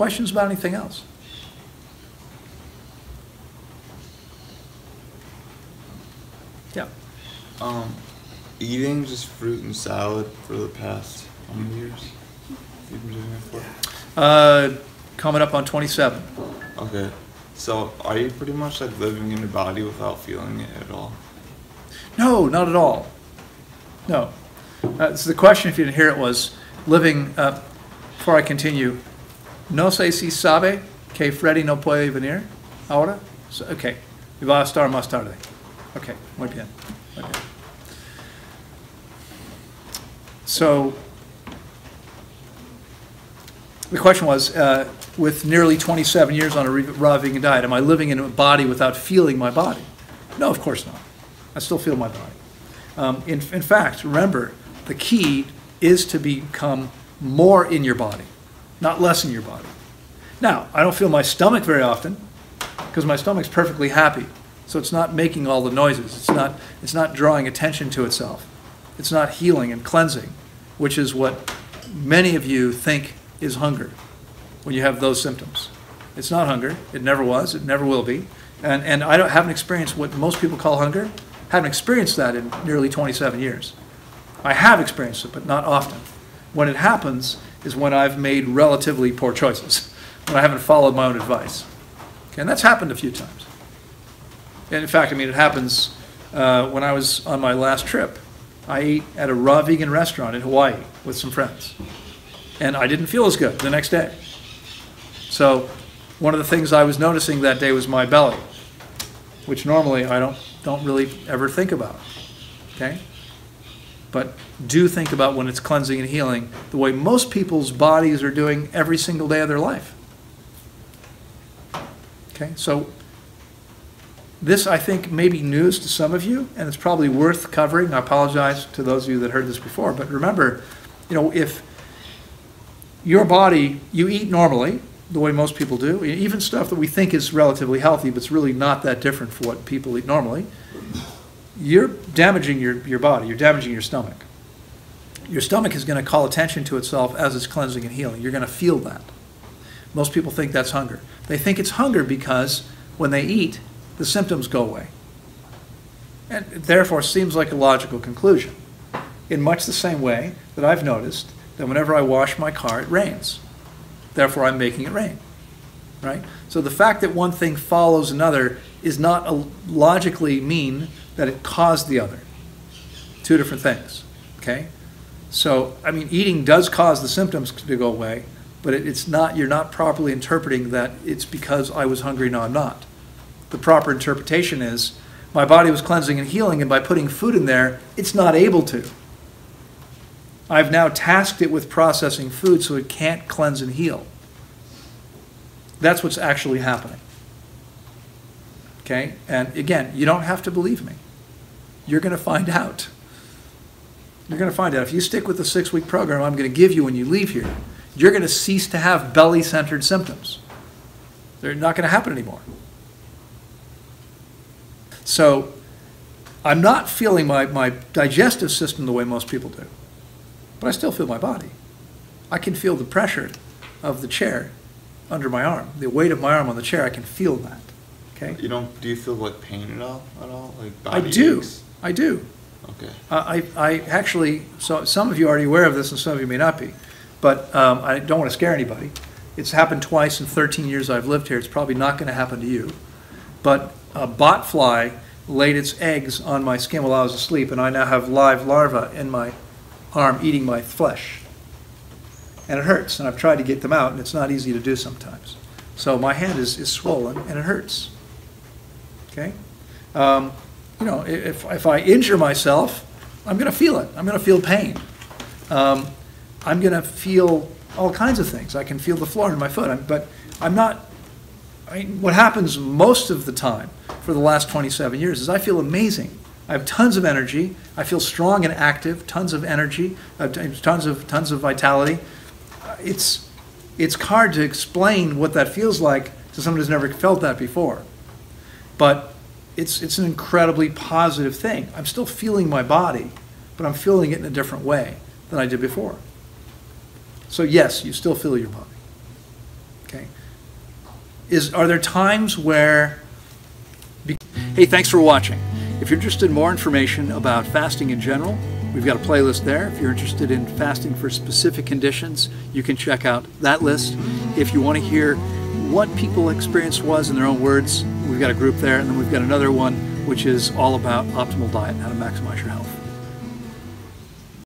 questions about anything else? Yeah. Eating just fruit and salad for the past how many years? You've been doing it for? Coming up on 27. Okay. So are you pretty much like living in your body without feeling it at all? No, not at all. No. So the question, if you didn't hear it, was living, before I continue, no sé si sabe que Freddy no puede venir ahora? So, okay. Y va a estar más tarde. Okay, muy bien. Okay. So, the question was, with nearly 27 years on a raw vegan diet, am I living in a body without feeling my body? No, of course not. I still feel my body. In fact, remember, the key is to become more in your body, not less in your body. Now, I don't feel my stomach very often because my stomach's perfectly happy. So it's not making all the noises. It's not drawing attention to itself. It's not healing and cleansing, which is what many of you think is hunger when you have those symptoms. It's not hunger. It never was. It never will be. And I haven't experienced what most people call hunger. Haven't experienced that in nearly 27 years. I have experienced it, but not often. When it happens is when I've made relatively poor choices, when I haven't followed my own advice. Okay, and that's happened a few times. And in fact, I mean, it happens when I was on my last trip. I ate at a raw vegan restaurant in Hawaii with some friends. And I didn't feel as good the next day. So one of the things I was noticing that day was my belly, which normally I don't really ever think about. Okay? But do think about when it's cleansing and healing the way most people's bodies are doing every single day of their life. Okay? So this, I think, may be news to some of you, and it's probably worth covering. I apologize to those of you that heard this before, but remember, you know, if your body, you eat normally, the way most people do, even stuff that we think is relatively healthy, but it's really not that different from what people eat normally, you're damaging your body, you're damaging your stomach. Your stomach is going to call attention to itself as it's cleansing and healing. You're going to feel that. Most people think that's hunger. They think it's hunger because when they eat, the symptoms go away. And it therefore seems like a logical conclusion. In much the same way that I've noticed that whenever I wash my car, it rains. Therefore, I'm making it rain. Right? So the fact that one thing follows another is not logically mean that it caused the other. Two different things. Okay? So, I mean, eating does cause the symptoms to go away, but it's not, you're not properly interpreting that it's because I was hungry, no, I'm not. The proper interpretation is my body was cleansing and healing, and by putting food in there, it's not able to. I've now tasked it with processing food so it can't cleanse and heal. That's what's actually happening. Okay? And again, you don't have to believe me. You're going to find out. You're going to find out. If you stick with the 6-week program I'm going to give you when you leave here, you're going to cease to have belly-centered symptoms. They're not going to happen anymore. So I'm not feeling my digestive system the way most people do. But I still feel my body. I can feel the pressure of the chair under my arm. The weight of my arm on the chair, I can feel that. Okay? Do you feel like pain at all? Like body I do. aches? I do. Okay. I actually, so some of you are already aware of this and some of you may not be, but I don't want to scare anybody. It's happened twice in 13 years I've lived here. It's probably not going to happen to you. But a bot fly laid its eggs on my skin while I was asleep, and I now have live larvae in my arm eating my flesh. And it hurts, and I've tried to get them out, and it's not easy to do sometimes. So my hand is swollen, and it hurts. Okay? You know, if I injure myself, I'm going to feel it. I'm going to feel pain. I'm going to feel all kinds of things. I can feel the floor in my foot, but I'm not. I mean, what happens most of the time for the last 27 years is I feel amazing. I have tons of energy. I feel strong and active. Tons of energy. Tons of vitality. It's hard to explain what that feels like to someone who's never felt that before, but it's an incredibly positive thing. I'm still feeling my body, but I'm feeling it in a different way than I did before. So yes, you still feel your body. Okay. Are there times where, hey, thanks for watching. If you're interested in more information about fasting in general, we've got a playlist there. If you're interested in fasting for specific conditions, you can check out that list. If you want to hear what people experienced was in their own words, we've got a group there, and then we've got another one which is all about optimal diet, how to maximize your health.